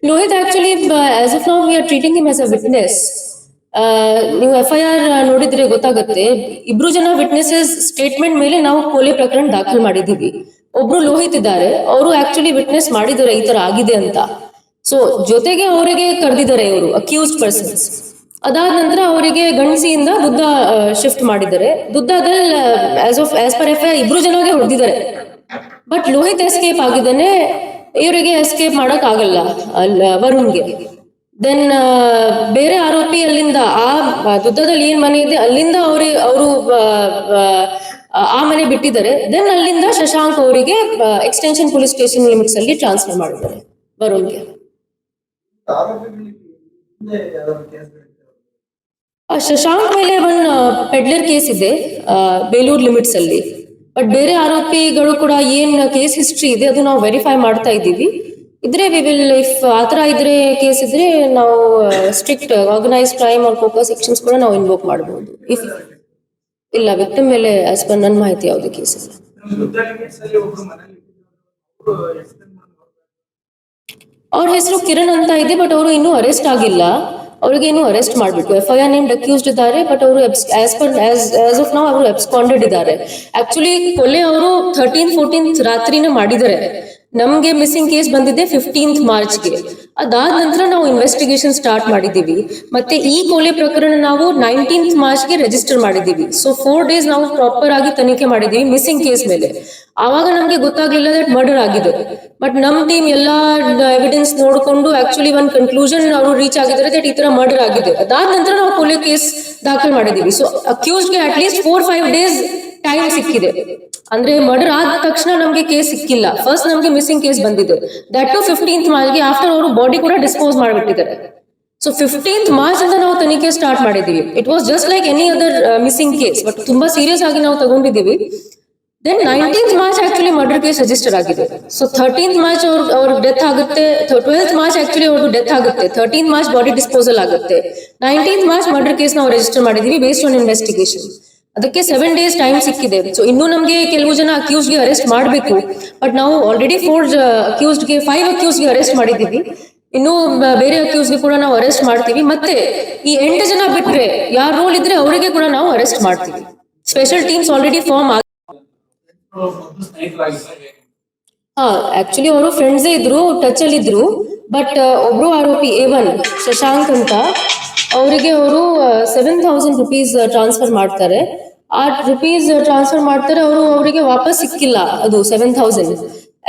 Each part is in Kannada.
Lohit, actually, as of now, we are treating him as a witness. ನೀವು FIR ನೋಡಿದ್ರೆ ಗೊತ್ತಾಗುತ್ತೆ. ಇಬ್ರು ಜನ ವಿಟ್ನೆಸಸ್ ಸ್ಟೇಟ್ಮೆಂಟ್ ಮೇಲೆ ನಾವು ಕೊಲೆ ಪ್ರಕರಣ ದಾಖಲು ಮಾಡಿದೀವಿ. ಒಬ್ರು ಲೋಹಿತ್ ಇದ್ದಾರೆ, ಅವರು ಆಕ್ಚುಲಿ ವಿಟ್ನೆಸ್ ಮಾಡಿದ್ದಾರೆ ಈ ತರ ಆಗಿದೆ ಅಂತ. ಸೊ ಜೊತೆಗೆ ಅವರಿಗೆ ಕರೆದಿದ್ದಾರೆ ಇವರು ಅಕ್ಯೂಸ್ಡ್ ಪರ್ಸನ್ಸ್. ಅದಾದ ನಂತರ ಅವರಿಗೆ ಗಣಸಿಯಿಂದ ದುದ್ದ ಶಿಫ್ಟ್ ಮಾಡಿದ್ದಾರೆ. ದುದ್ದದಲ್ಲಿ ಆಸ್ ಪರ್ FIR ಇಬ್ರು ಜನಗೆ ಹೊಡೆದಿದ್ದಾರೆ. ಬಟ್ ಲೋಹಿತ್ ಎಸ್ಕೇಪ್ ಆಗಿದ್ದಾನೆ, ಇವರಿಗೆ ಎಸ್ಕೇಪ್ ಮಾಡಕ್ ಆಗಲ್ಲ ವರುಣ್ಗೆ. ದೆನ್ ಬೇರೆ ಆರೋಪಿ ಅಲ್ಲಿಂದ ಆ ದುದ್ದದಲ್ಲಿ ಏನ್ ಮನೆ ಇದೆ ಅಲ್ಲಿಂದ ಅವರು ಆ ಮನೆ ಬಿಟ್ಟಿದ್ದಾರೆ. ದೆನ್ ಅಲ್ಲಿಂದ ಶಶಾಂಕ್ ಅವರಿಗೆ ಎಕ್ಸ್ಟೆನ್ಷನ್ ಪೊಲೀಸ್ ಸ್ಟೇಷನ್ ಲಿಮಿಟ್ಸ್ ಅಲ್ಲಿ ಟ್ರಾನ್ಸ್ಫರ್ ಮಾಡಿದ್ದಾರೆ ವರುಣ್ಗೆ. ಶಶಾಂಕ್ ಮೇಲೆ ಒಂದು ಪೆಡ್ಲರ್ ಕೇಸ್ ಇದೆ ಬೇಲೂರು ಲಿಮಿಟ್ಸ್ ಅಲ್ಲಿ. ಬಟ್ ಬೇರೆ ಆರೋಪಿಗಳು ಕೂಡ ಏನ್ ಕೇಸ್ ಹಿಸ್ಟ್ರಿ ಇದೆ ಅದು ನಾವು ವೆರಿಫೈ ಮಾಡ್ತಾ ಇದ್ದೀವಿ. ಇದ್ರೆ ವಿ ವಿಲ್ ಇಫ್ ಆತರ ಇದ್ರೆ ಕೇಸ್ ಇದ್ರೆ ನಾವು strict organise crime or COCA sections ಕೂಡ ನಾವು ಇನ್ವೋಕ್ ಮಾಡಬಹುದು. ಇಫ್ ಇಲ್ಲ ವಿಕ್ಟಿಮ್ ಮೇಲೆ ಆಸ್ ಪರ್ ನನ್ನ ಮಾಹಿತಿ ಯಾವ್ದು ಕೇಸ್ ಇಲ್ಲ. ಅವ್ರ ಹೆಸರು ಕಿರಣ್ ಅಂತ ಇದೆ, ಬಟ್ ಅವರು ಇನ್ನೂ ಅರೆಸ್ಟ್ ಆಗಿಲ್ಲ. ಅವ್ರಿಗೆ ಇನ್ನೂ ಅರೆಸ್ಟ್ ಮಾಡಬೇಕು. FIR ನೇಮ್ಡ್ ಅಕ್ಯೂಸ್ಡ್ ಇದ್ದಾರೆ, ಬಟ್ ಅವರು ಆಸ್ ಆಫ್ ನಾವು ಅವರು ಅಬ್ಸ್ಕಾಂಡೆಡ್ ಇದ್ದಾರೆ. ಆಕ್ಚುಲಿ ಕೊಲೆ ಅವರು 13th 14th ರಾತ್ರಿನೇ ಮಾಡಿದ್ದಾರೆ. ನಮ್ಗೆ ಮಿಸ್ಸಿಂಗ್ ಕೇಸ್ ಬಂದಿದೆ 15th ಮಾರ್ಚ್ಗೆ. ಅದಾದ ನಂತರ ನಾವು ಇನ್ವೆಸ್ಟಿಗೇಷನ್ ಸ್ಟಾರ್ಟ್ ಮಾಡಿದ್ದೀವಿ. ಮತ್ತೆ ಈ ಕೊಲೆ ಪ್ರಕರಣ ನಾವು 19th ಮಾರ್ಚ್ಗೆ ರಿಜಿಸ್ಟರ್ ಮಾಡಿದ್ದೀವಿ. ಸೊ 4 days ನಾವು ಪ್ರಾಪರ್ ಆಗಿ ತನಿಖೆ ಮಾಡಿದ್ದೀವಿ ಮಿಸ್ಸಿಂಗ್ ಕೇಸ್ ಮೇಲೆ. ಆವಾಗ ನಮ್ಗೆ ಗೊತ್ತಾಗ್ಲಿಲ್ಲ ದಟ್ ಮರ್ಡರ್ ಆಗಿದೆ. ಬಟ್ ನಮ್ ಟೀಮ್ ಎಲ್ಲಾ ಎವಿಡೆನ್ಸ್ ನೋಡ್ಕೊಂಡು ಆಕ್ಚುಲಿ ಒಂದು ಕನ್ಕ್ಲೂಷನ್ ಅವರು ರೀಚ್ ಆಗಿದ್ದಾರೆ ದಟ್ ಈ ತರ ಮರ್ಡರ್ ಆಗಿದೆ. ಅದಾದ ನಂತರ ನಾವು ಕೊಲೆ ಕೇಸ್ ದಾಖಲು ಮಾಡಿದ್ದೀವಿ. ಸೊ ಅಕ್ಯೂಸ್ಡ್ಗೆ ಅಟ್ ಲೀಸ್ಟ್ 4-5 days ಟೈಮ್ ಸಿಕ್ಕಿದೆ. ಅಂದ್ರೆ ಮರ್ಡರ್ ಆದ ತಕ್ಷಣ ನಮ್ಗೆ ಕೇಸ್ ಸಿಕ್ಕಿಲ್ಲ. ಫಸ್ಟ್ ನಮ್ಗೆ ಮಿಸ್ಸಿಂಗ್ ಕೇಸ್ ಬಂದಿದೆ, ದಟ್ ಟು 15th ಮಾರ್ಚ್ಗೆ. ಆಫ್ಟರ್ ಅವರು ಬಾಡಿ ಕೂಡ ಡಿಸ್ಪೋಸ್ ಮಾಡಿಬಿಟ್ಟಿದ್ದಾರೆ. ಸೊ 15th ಮಾರ್ಚ್ ಅಂತ ನಾವು ತನಿಖೆ ಸ್ಟಾರ್ಟ್ ಮಾಡಿದೀವಿ. It was just like any other missing case, but ತುಂಬಾ ಸೀರಿಯಸ್ ಆಗಿ ನಾವು ತಗೊಂಡಿದ್ದೀವಿ. Then 19th March actually murder case register ಆಗಿದೆ. ಸೊ 13th ಮಾರ್ಚ್ ಅವ್ರ ಡೆತ್ ಆಗುತ್ತೆ, 12th ಮಾರ್ಚ್ ಆಕ್ಚುಲಿ ಅವ್ರದ್ದು ಡೆತ್ ಆಗುತ್ತೆ, 13th ಮಾರ್ಚ್ ಬಾಡಿ ಡಿಸ್ಪೋಸಲ್ ಆಗುತ್ತೆ, 19th ಮಾರ್ಚ್ ಮರ್ಡರ್ ಕೇಸ್ ನಾವು ರಿಜಿಸ್ಟರ್ ಮಾಡಿದೀವಿ ಬೇಸ್ಡ್ ಆನ್ ಇನ್ವೆಸ್ಟಿಗೇಷನ್. ಅದಕ್ಕೆ 7 days ಟೈಮ್ ಸಿಕ್ಕಿದೆ. ಸೊ ಇನ್ನೂ ನಮ್ಗೆ ಕೆಲವು ಜನ ಅಕ್ಯೂಸ್ಡ್ಗೆ ಅರೆಸ್ಟ್ ಮಾಡಬೇಕು. ಬಟ್ ನಾವು ಆಲ್ರೆಡಿ 5 ಅಕ್ಯೂಸ್ಡ್ಗೆ ಅರೆಸ್ಟ್ ಮಾಡಿದ್ದೀವಿ. ಇನ್ನು ಬೇರೆ ಅಕ್ಯೂಸ್ಗೆ ಕೂಡ ನಾವು ಅರೆಸ್ಟ್ ಮಾಡ್ತೀವಿ. ಮತ್ತೆ ಈ 8 ಜನ ಬಿಟ್ರೆ ಯಾರ ರೋಲ್ ಇದ್ರೆ ಅವರಿಗೆ ಕೂಡ ನಾವು ಅರೆಸ್ಟ್ ಮಾಡ್ತೀವಿ. Special teams already form actually ಅವರು ಫ್ರೆಂಡ್ಸೇ ಇದ್ರು, ಟಚ್ ಅಲ್ಲಿ ಇದ್ರು. ಬಟ್ ಒಬ್ರು ಆರೋಪಿ A1 ಶಶಾಂಕ್ ಅಂತ, ಅವರಿಗೆ ಅವರು 7,000 rupees ಟ್ರಾನ್ಸ್ಫರ್ ಮಾಡ್ತಾರೆ. ಆ ರುಪೀಸ್ ಟ್ರಾನ್ಸ್ಫರ್ ಮಾಡ್ತಾರೆ, ಅವರಿಗೆ ವಾಪಸ್ ಸಿಕ್ಕಿಲ್ಲ ಅದು 7,000.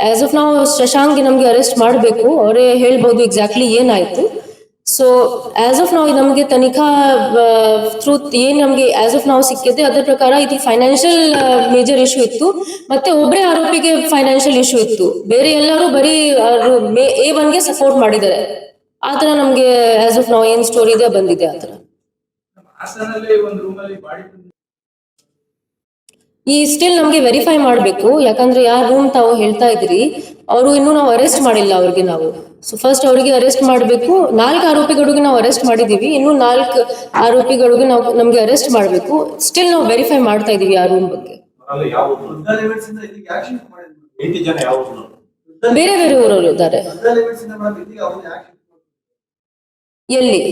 ಆಸ್ ಆಫ್ ನಾವು ಶಶಾಂಕ್ಗೆ ನಮ್ಗೆ ಅರೆಸ್ಟ್ ಮಾಡಬೇಕು, ಅವರೇ ಹೇಳ್ಬೋದು ಎಕ್ಸಾಕ್ಟ್ಲಿ ಏನಾಯ್ತು. ಸೊ ಆಸ್ ಆಫ್ ನಾವು ನಮಗೆ ತನಿಖಾ ಥ್ರೂ ಏನ್ ನಮ್ಗೆ ಆಸ್ ಆಫ್ ನಾವು ಸಿಕ್ಕಿದೆ ಅದರ ಪ್ರಕಾರ ಇದು ಫೈನಾನ್ಷಿಯಲ್ ಮೇಜರ್ ಇಶ್ಯೂ ಇತ್ತು. ಮತ್ತೆ ಒಬ್ಬರೇ ಆರೋಪಿಗೆ ಫೈನಾನ್ಷಿಯಲ್ ಇಶ್ಯೂ ಇತ್ತು, ಬೇರೆ ಎಲ್ಲರೂ ಬರೀ A1ಗೆ ಸಪೋರ್ಟ್ ಮಾಡಿದ್ದಾರೆ. ಆತರ ನಮ್ಗೆ ಆಸ್ ಆಫ್ ನಾವು ಏನ್ ಸ್ಟೋರಿ ಇದೆ ಬಂದಿದೆ ಆತರ. ಈ ಸ್ಟಿಲ್ ನಮ್ಗೆ ವೆರಿಫೈ ಮಾಡ್ಬೇಕು, ಯಾಕಂದ್ರೆ ಯಾರ ರೂಮ್ ತಾವು ಹೇಳ್ತಾ ಇದ್ರಿ ಅವರು ಇನ್ನೂ ನಾವು ಅರೆಸ್ಟ್ ಮಾಡಿಲ್ಲ ಅವ್ರಿಗೆ. ನಾವು ಸೊ ಫಸ್ಟ್ ಅವರಿಗೆ ಅರೆಸ್ಟ್ ಮಾಡಬೇಕು. 4 ಆರೋಪಿಗಳಿಗೆ ನಾವು ಅರೆಸ್ಟ್ ಮಾಡಿದೀವಿ, ಇನ್ನು 4 ಆರೋಪಿಗಳಿಗೆ ನಮ್ಗೆ ಅರೆಸ್ಟ್ ಮಾಡಬೇಕು. ಸ್ಟಿಲ್ ನಾವು ವೆರಿಫೈ ಮಾಡ್ತಾ ಇದೀವಿ ಆ ರೂಮ್ ಬಗ್ಗೆ. ಬೇರೆ ಬೇರೆ ಊರವರು ಇದ್ದಾರೆ. ಎಲ್ಲಿ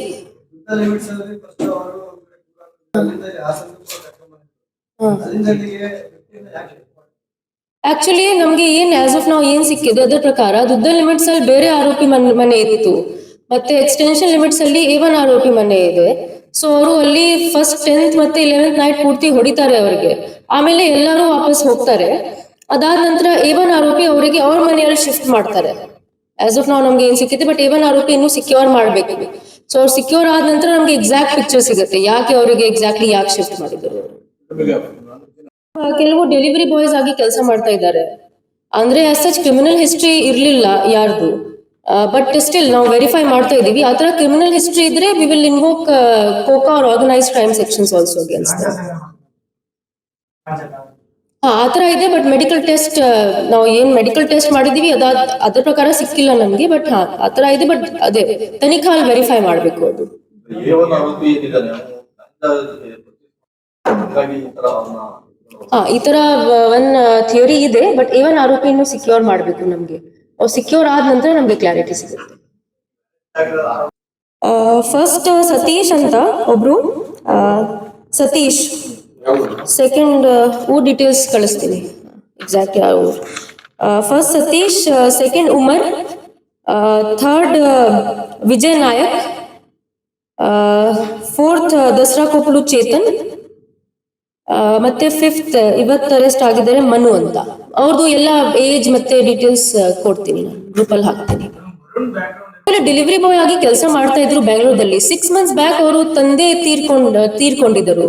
ಆಕ್ಚುಲಿ ನಮ್ಗೆ ಏನ್ ಆಸ್ ಆಫ್ ನಾವು ಏನ್ ಸಿಕ್ಕಿದೆ ಅದರ ಪ್ರಕಾರ ದುದ್ದ ಲಿಮಿಟ್ಸ್ ಅಲ್ಲಿ ಬೇರೆ ಆರೋಪಿ ಮನೆ ಇತ್ತು, ಮತ್ತೆ ಎಕ್ಸ್ಟೆನ್ಷನ್ ಲಿಮಿಟ್ಸ್ ಅಲ್ಲಿ A1 ಆರೋಪಿ ಮನೆ ಇದೆ. ಸೊ ಅವರು ಅಲ್ಲಿ ಫಸ್ಟ್ 10th ಮತ್ತೆ 11th ನೈಟ್ ಪೂರ್ತಿ ಹೊಡಿತಾರೆ ಅವರಿಗೆ, ಆಮೇಲೆ ಎಲ್ಲರೂ ವಾಪಸ್ ಹೋಗ್ತಾರೆ. ಅದಾದ ನಂತರ A1 ಆರೋಪಿ ಅವರಿಗೆ ಅವ್ರ ಮನೆಯಲ್ಲಿ ಶಿಫ್ಟ್ ಮಾಡ್ತಾರೆ. ಆಸ್ ಆಫ್ ನಾವು ನಮ್ಗೆ ಏನ್ ಸಿಕ್ಕಿದೆ, ಬಟ್ A1 ಆರೋಪಿ ಇನ್ನು ಸಿಕ್ಯೂರ್ ಮಾಡ್ಬೇಕು. ಸೊ ಅವ್ರು ಸಿಕ್ಯೂರ್ ಆದ ನಂತರ ನಮ್ಗೆ ಎಕ್ಸಾಕ್ಟ್ ಪಿಕ್ಚರ್ ಸಿಗುತ್ತೆ, ಯಾಕೆ ಅವರಿಗೆ ಎಕ್ಸಾಕ್ಟ್ಲಿ ಯಾಕೆ ಶಿಫ್ಟ್ ಮಾಡಿದ್ರು. ಕೆಲವು ಡೆಲಿವರಿ ಬಾಯ್ಸ್ ಆಗಿ ಕೆಲಸ ಮಾಡ್ತಾ ಇದ್ದಾರೆ. ಅಂದ್ರೆ ಆಸ್ ಸಚ್ ಕ್ರಿಮಿನಲ್ ಹಿಸ್ಟ್ರಿ ಇರ್ಲಿಲ್ಲ ಯಾರ್ದು, ಬಟ್ ಸ್ಟಿಲ್ ನಾವು ವೆರಿಫೈ ಮಾಡ್ತಾ ಇದೀವಿ. ಆ ತರ ಕ್ರಿಮಿನಲ್ ಹಿಸ್ಟ್ರಿ ಇದ್ರೆ we will invoke COCA or organised crime sections also against them. ಆತರ ಇದೆ. ಬಟ್ ಮೆಡಿಕಲ್ ಟೆಸ್ಟ್ ನಾವು ಏನ್ ಮೆಡಿಕಲ್ ಟೆಸ್ಟ್ ಮಾಡಿದೀವಿ ಅದ್ರ ಪ್ರಕಾರ ಸಿಕ್ಕಿಲ್ಲ ನಮ್ಗೆ. ಬಟ್ ಆತರ ಇದೆ. ಬಟ್ ಅದೇ ತನಿಖಾ ವೆರಿಫೈ ಮಾಡ್ಬೇಕು ಅದು. ಈ ತರ ಒಂದ್ ಥಿಯರಿ ಇದೆ. ಬಟ್ A1 ಆರೋಪಿ ಇನ್ನು ಸಿಕ್ಯೂರ್ ಮಾಡ್ಬೇಕು ನಮ್ಗೆ. ಅವ್ರು ಸಿಕ್ಯೂರ್ ಆದ ನಂತರ ನಮಗೆ ಕ್ಲಾರಿಟಿ ಸಿಗುತ್ತೆ. ಫಸ್ಟ್ ಸತೀಶ್ ಅಂತ ಒಬ್ರು, ಸತೀಶ್. ಸೆಕೆಂಡ್ ಊರ್ ಡೀಟೇಲ್ಸ್ ಕಳಿಸ್ತೀನಿ ಎಕ್ಸಾಕ್ಟ್ ಯಾವ ಊರು. First Satish, second Umar, third Vijay Nayak, fourth Dasara ಕೊಪ್ಪಳು ಚೇತನ್, ಮತ್ತೆ ಫಿಫ್ತ್ ಇವತ್ತು ಅರೆಸ್ಟ್ ಆಗಿದ್ದಾರೆ ಮನು ಅಂತ. ಅವ್ರದ್ದು ಎಲ್ಲ ಏಜ್ ಮತ್ತೆ ಡೀಟೇಲ್ಸ್ ಕೊಡ್ತೀನಿ, ನಾನು ಗ್ರೂಪಲ್ಲಿ ಹಾಕ್ತೀನಿ. ಡೆಲಿವರಿ ಬಾಯ್ ಆಗಿ ಕೆಲಸ ಮಾಡ್ತಾ ಇದ್ರು ಬೆಂಗಳೂರಲ್ಲಿ. 6 months ಬ್ಯಾಕ್ ಅವರು ತಂದೆ ತೀರ್ಕೊಂಡಿದ್ದರು.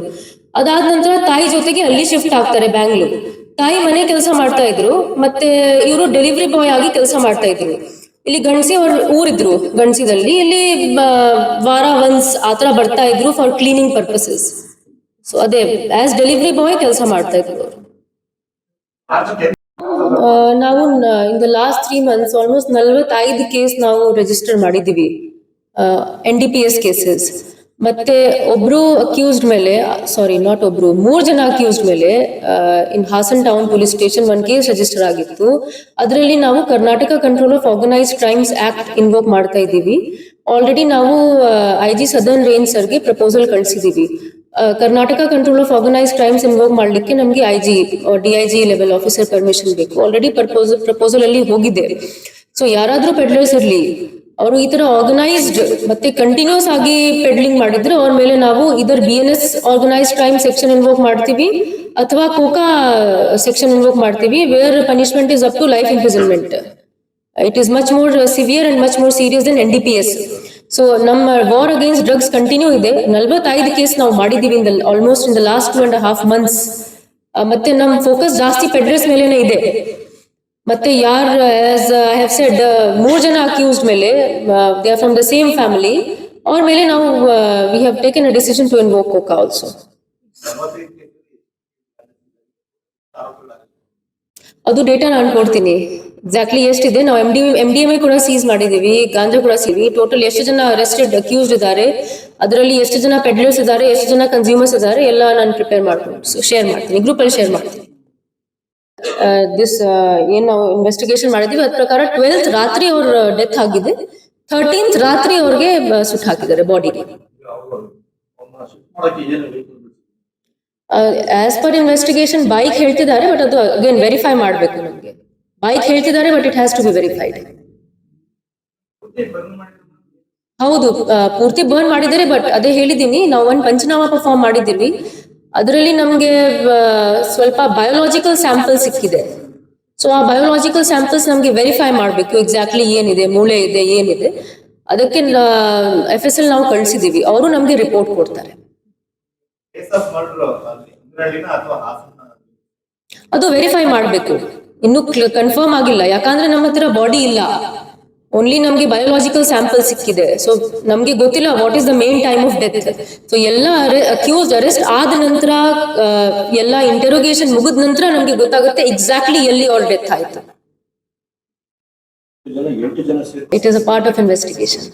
ಅದಾದ ನಂತರ ತಾಯಿ ಜೊತೆಗೆ ಅಲ್ಲಿ ಶಿಫ್ಟ್ ಆಗ್ತಾರೆ ಬ್ಯಾಂಗ್ಳೂರ್. ತಾಯಿ ಮನೆ ಕೆಲಸ ಮಾಡ್ತಾ ಇದ್ರು, ಮತ್ತೆ ಇವರು ಡೆಲಿವರಿ ಬಾಯ್ ಆಗಿ ಕೆಲಸ ಮಾಡ್ತಾ ಇದ್ರು. ಇಲ್ಲಿ ಗಣಸಿ ಅವ್ರ ಊರಿದ್ರು, ಗಣಸಿದಲ್ಲಿ. ಇಲ್ಲಿ ವಾರ ಒನ್ಸ್ ಆತರ ಬರ್ತಾ ಇದ್ರು ಫಾರ್ ಕ್ಲೀನಿಂಗ್ ಪರ್ಪಸಸ್. ಸೊ ಅದೇ ಆಸ್ ಡೆಲಿವರಿ ಬಾಯ್ ಕೆಲಸ ಮಾಡ್ತಾ ಇದ್ರು ಅವರು. ನಾವು ಇನ್ the last 3 months almost 45 case ನಾವು ರಿಜಿಸ್ಟರ್ ಮಾಡಿದ್ದೀವಿ, NDPS ಕೇಸಸ್. ಮತ್ತೆ ಒಬ್ರು ಅಕ್ಯೂಸ್ಡ್ ಮೇಲೆ, ಸಾರಿ ನಾಟ್ ಒಬ್ರು, 3 ಜನ ಅಕ್ಯೂಸ್ಡ್ ಮೇಲೆ in Hassan town police station 1 case register ಆಗಿತ್ತು. ಅದರಲ್ಲಿ ನಾವು Karnataka control of organized crimes act invoke ಮಾಡ್ತಾ ಇದ್ದೀವಿ. ಆಲ್ರೆಡಿ ನಾವು IG ಸದರ್ನ್ ರೇಂಜ್ ಸರ್ಗೆ ಪ್ರಪೋಸಲ್ ಕಳಿಸಿದೀವಿ. Karnataka control of organise crimes invoke ಮಾಡ್ಲಿಕ್ಕೆ ನಮಗೆ IG DIG level officer permission ಬೇಕು. ಆಲ್ರೆಡಿ ಪ್ರಪೋಸಲ್ ಅಲ್ಲಿ ಹೋಗಿದೆ. ಸೊ ಯಾರಾದ್ರೂ ಪೆಡ್ಲರ್ಸ್ ಇರ್ಲಿ, ಅವರು ಈ ತರ ಆರ್ಗನೈಸ್ಡ್ ಮತ್ತೆ ಕಂಟಿನ್ಯೂಸ್ ಆಗಿ ಪೆಡ್ಲಿಂಗ್ ಮಾಡಿದ್ರೆ ಅವ್ರ ಮೇಲೆ ನಾವು ಇದರ್ BNS organised crime section invoke ಮಾಡ್ತೀವಿ ಅಥವಾ ಕೋಕಾ ಸೆಕ್ಷನ್ ಇನ್ವೋಕ್ ಮಾಡ್ತೀವಿ, where punishment is up to life imprisonment. It is much more severe and much more serious than NDPS. So ನಮ್ಮ ವಾರ್ ಅಗೇನ್ಸ್ಟ್ ಡ್ರಗ್ಸ್ ಕಂಟಿನ್ಯೂ ಇದೆ. 45 ಕೇಸ್ ನಾವು ಮಾಡಿದೀವಿ almost in the last 2.5 months. ಮತ್ತೆ ನಮ್ಮ ಫೋಕಸ್ ಜಾಸ್ತಿ ಪೆಡ್ರರ್ಸ್ ಮೇಲೆನೆ ಇದೆ. ಮತ್ತೆ ಯಾರು ಆಸ್ ಐ ಹ್ಯಾವ್ ಸೆಡ್ 3 ಜನ ಅಕ್ಯೂಸ್ಡ್ ಮೇಲೆ, they are from the same family, ಅವ್ರ ಮೇಲೆ ನಾವು we have taken a decision to invoke COCA also. ಅದು ಡೇಟಾ ನಾನು ಕೊಡ್ತೀನಿ ಎಕ್ಸಾಕ್ಟ್ಲಿ ಎಷ್ಟಿದೆ. ನಾವು MDMA ಕೂಡ ಸೀಸ್ ಮಾಡಿದೀವಿ, ಗಾಂಜಾ ಕೂಡ ಟೋಟಲ್ ಎಷ್ಟು ಜನ ಅರೆಸ್ಟೆಡ್ ಅಕ್ಯೂಸ್ಡ್ ಇದ್ದಾರೆ, ಅದರಲ್ಲಿ ಎಷ್ಟು ಜನ ಪೆಡ್ಲರ್ಸ್ ಇದ್ದಾರೆ, ಎಷ್ಟು ಜನ ಕನ್ಸ್ಯೂಮರ್ಸ್ ಇದ್ದಾರೆ, ಎಲ್ಲ ನಾನು ಪ್ರಿಪೇರ್ ಮಾಡ್ಕೊಂಡು ಶೇರ್ ಮಾಡ್ತೀನಿ, ಗ್ರೂಪಲ್ಲಿ ಶೇರ್ ಮಾಡ್ತೀನಿ. ಏನ್ ನಾವು ಇನ್ವೆಸ್ಟಿಗೇಷನ್ ಮಾಡಿದೀವಿ ಅದ್ರ ಪ್ರಕಾರ 12th ರಾತ್ರಿ ಅವ್ರ ಡೆತ್ ಆಗಿದೆ, 13th ರಾತ್ರಿ ಅವ್ರಿಗೆ ಸುಟ್ಟು ಹಾಕಿದ್ದಾರೆ ಬಾಡಿಗೆ. ಆಸ್ ಪರ್ ಇನ್ವೆಸ್ಟಿಗೇಷನ್ ಬೈಕ್ ಹೇಳ್ತಿದ್ದಾರೆ, ಬಟ್ ಅದು ಅಗೇನ್ ವೆರಿಫೈ ಮಾಡಬೇಕು ನಮಗೆ. ಬೈಕ್ ಹೇಳ್ತಿದ್ದಾರೆ but it has to be verified. ಹೌದು, ಪೂರ್ತಿ ಬರ್ನ್ ಮಾಡಿದ್ದಾರೆ. ಬಟ್ ಅದೇ ಹೇಳಿದೀನಿ, ನಾವು ಒಂದು ಪಂಚನಾಮ ಪರ್ಫಾರ್ಮ್ ಮಾಡಿದ್ದೀವಿ. ಅದರಲ್ಲಿ ನಮಗೆ ಸ್ವಲ್ಪ ಬಯೋಲಾಜಿಕಲ್ ಸ್ಯಾಂಪಲ್ ಸಿಕ್ಕಿದೆ. ಸೊ ಆ ಬಯೋಲಾಜಿಕಲ್ ಸ್ಯಾಂಪಲ್ಸ್ ನಮಗೆ ವೆರಿಫೈ ಮಾಡಬೇಕು ಎಕ್ಸಾಕ್ಟ್ಲಿ ಏನಿದೆ, ಮೂಳೆ ಇದೆ ಏನಿದೆ. ಅದಕ್ಕೆ FSL ನಾವು ಕಳಿಸಿದೀವಿ, ಅವರು ನಮಗೆ ರಿಪೋರ್ಟ್ ಕೊಡ್ತಾರೆ. ಅದು ವೆರಿಫೈ ಮಾಡಬೇಕು, ಇನ್ನೂ ಕನ್ಫರ್ಮ್ ಆಗಿಲ್ಲ. ಯಾಕಂದ್ರೆ ನಮ್ಮ ಹತ್ರ ಬಾಡಿ ಇಲ್ಲ, ಓನ್ಲಿ ನಮ್ಗೆ ಬಯೋಲಾಜಿಕಲ್ ಸ್ಯಾಂಪಲ್ ಸಿಕ್ಕಿದೆ. ಸೊ ನಮ್ಗೆ ಗೊತ್ತಿಲ್ಲ what is the main time of death. So ಎಲ್ಲ ಅಕ್ಯೂಸ್ಡ್ ಅರೆಸ್ಟ್ ಆದ ನಂತರ, ಎಲ್ಲ ಇಂಟರೋಗೇಷನ್ ಮುಗಿದ ನಂತರ ನಮ್ಗೆ ಗೊತ್ತಾಗುತ್ತೆ ಎಕ್ಸಾಕ್ಟ್ಲಿ ಎಲ್ಲಿ ಅವ್ರ ಡೆತ್ ಆಯ್ತು. It is a part of investigation.